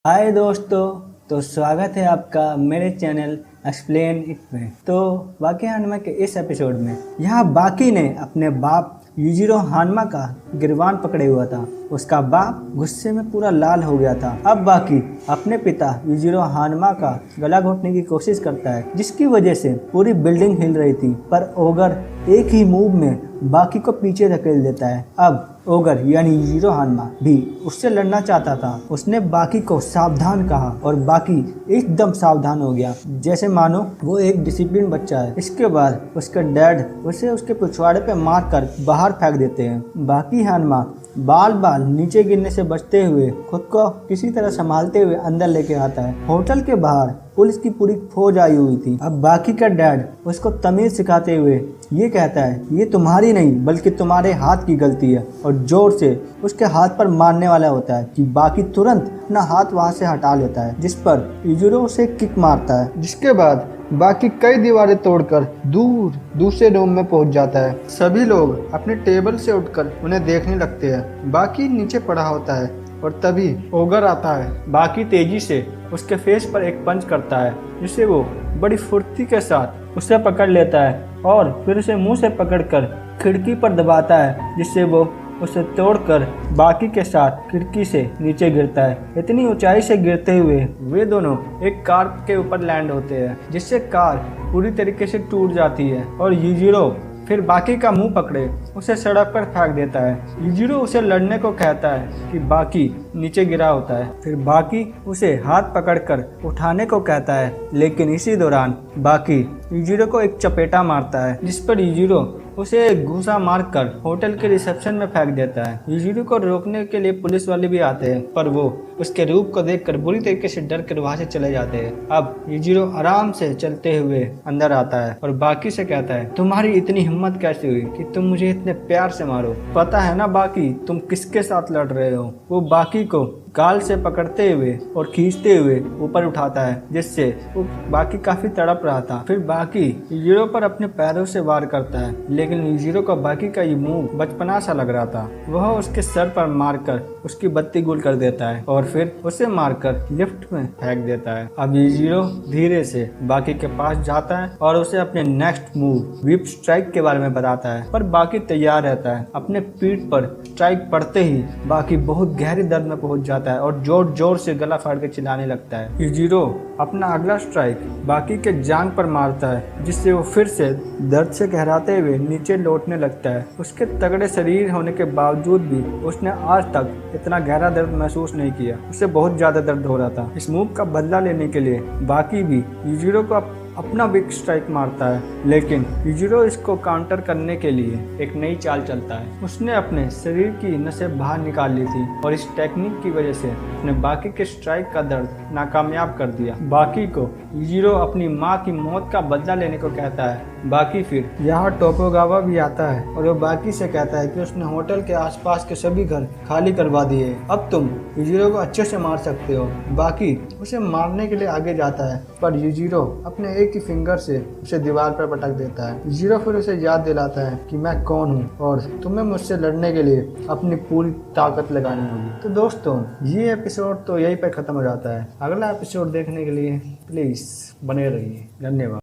हाय दोस्तों। तो स्वागत है आपका मेरे चैनल एक्सप्लेन इट में। तो बाकी हानमा के इस एपिसोड में यहाँ बाकी ने अपने बाप यूजिरो हानमा का गिरबान पकड़े हुआ था। उसका बाप गुस्से में पूरा लाल हो गया था। अब बाकी अपने पिता यूजिरो हानमा का गला घोटने की कोशिश करता है, जिसकी वजह से पूरी बिल्डिंग हिल रही थी। पर ओगर एक ही मूव में बाकी को पीछे धकेल देता है। अब ओगर यानी यूजिरो हानमा भी उससे लड़ना चाहता था। उसने बाकी को सावधान कहा और बाकी एकदम सावधान हो गया, जैसे मानो वो एक डिसिप्लिन बच्चा है। इसके बाद उसके डैड उसे उसके पिछवाड़े पे मार कर बाहर फेंक देते हैं। बाकी हानमा बाल बाल नीचे गिरने से बचते हुए खुद को किसी तरह संभालते हुए अंदर लेके आता है। होटल के बाहर पुलिस की पूरी फौज आई हुई थी। अब बाकी का डैड उसको तमीज सिखाते हुए ये कहता है, ये तुम्हारी नहीं बल्कि तुम्हारे हाथ की गलती है, और जोर से उसके हाथ पर मारने वाला होता है कि बाकी तुरंत अपना हाथ वहां से हटा लेता है, जिस पर यूजिरो उसे किक मारता है। जिसके बाद बाकी कई दीवारें तोड़कर दूर दूसरे रूम में पहुंच जाता है। सभी लोग अपने टेबल से उठकर उन्हें देखने लगते हैं। बाकी नीचे पड़ा होता है और तभी ओगर आता है। बाकी तेजी से उसके फेस पर एक पंच करता है, जिससे वो बड़ी फुर्ती के साथ उसे पकड़ लेता है और फिर उसे मुंह से पकड़कर खिड़की पर दबाता है, जिससे वो उसे तोड़कर बाकी के साथ खिड़की से नीचे गिरता है। इतनी ऊंचाई से गिरते हुए वे दोनों एक कार के ऊपर लैंड होते हैं, जिससे कार पूरी तरीके से टूट जाती है और यूजिरो फिर बाकी का मुंह पकड़े उसे सड़क पर फेंक देता है। यूजिरो उसे लड़ने को कहता है कि बाकी नीचे गिरा होता है। फिर बाकी उसे हाथ पकड़कर उठाने को कहता है, लेकिन इसी दौरान बाकी यूजिरो को एक चपेटा मारता है, जिस पर यूजिरो उसे एक घूंसा मारकर होटल के रिसेप्शन में फेंक देता है। यूजिरो को रोकने के लिए पुलिस वाले भी आते हैं, पर वो उसके रूप को देखकर बुरी तरीके से डर कर वहां से चले जाते हैं। अब यूजिरो आराम से चलते हुए अंदर आता है और बाकी से कहता है, तुम्हारी इतनी हिम्मत कैसे हुई कि तुम मुझे इतने प्यार से मारो? पता है ना बाकी तुम किसके साथ लड़ रहे हो? वो बाकी को गाल से पकड़ते हुए और खींचते हुए ऊपर उठाता है, जिससे वो बाकी काफी तड़प रहा था। फिर बाकी यूजिरो पर अपने पैरों से वार करता है, लेकिन यूजिरो को बाकी का ये मूव बचपना सा लग रहा था। वह उसके सर पर मारकर उसकी बत्ती गुल कर देता है और फिर उसे मारकर लिफ्ट में फेंक देता है। अब यूजिरो धीरे से बाकी के पास जाता है और उसे अपने नेक्स्ट मूव व्हिप स्ट्राइक के बारे में बताता है, पर बाकी तैयार रहता है। अपने पीठ पर स्ट्राइक पड़ते ही बाकी बहुत गहरे दर्द में पहुंच जाता है और जोर जोर से गला फाड़ के चिल्लाने लगता है। यूजिरो अपना अगला स्ट्राइक बाकी के जांघ पर मारता है, जिससे वो फिर से दर्द से कहराते हुए नीचे लौटने लगता है। उसके तगड़े शरीर होने के बावजूद भी उसने आज तक इतना गहरा दर्द महसूस नहीं किया। उसे बहुत ज्यादा दर्द हो रहा था। इस मूव का बदला लेने के लिए बाकी भी यूजिरो को अपना बिग स्ट्राइक मारता है, लेकिन यूजिरो इसको काउंटर करने के लिए एक नई चाल चलता है। उसने अपने शरीर की नसें बाहर निकाल ली थी और इस टेक्निक की वजह से उसने बाकी के स्ट्राइक का दर्द नाकामयाब कर दिया। बाकी को यूजिरो अपनी माँ की मौत का बदला लेने को कहता है। बाकी फिर यहाँ टोपोगावा भी आता है और वो बाकी से कहता है कि उसने होटल के आसपास के सभी घर खाली करवा दिए, अब तुम यूजिरो को अच्छे से मार सकते हो। बाकी उसे मारने के लिए आगे जाता है, पर यूजिरो अपने एक ही फिंगर से उसे दीवार पर पटक देता है। यूजिरो फिर उसे याद दिलाता है कि मैं कौन हूँ और तुम्हें मुझसे लड़ने के लिए अपनी पूरी ताकत लगानी होगी। तो दोस्तों ये एपिसोड तो यहीं पे खत्म हो जाता है। अगला एपिसोड देखने के लिए प्लीज बने रहिए। धन्यवाद।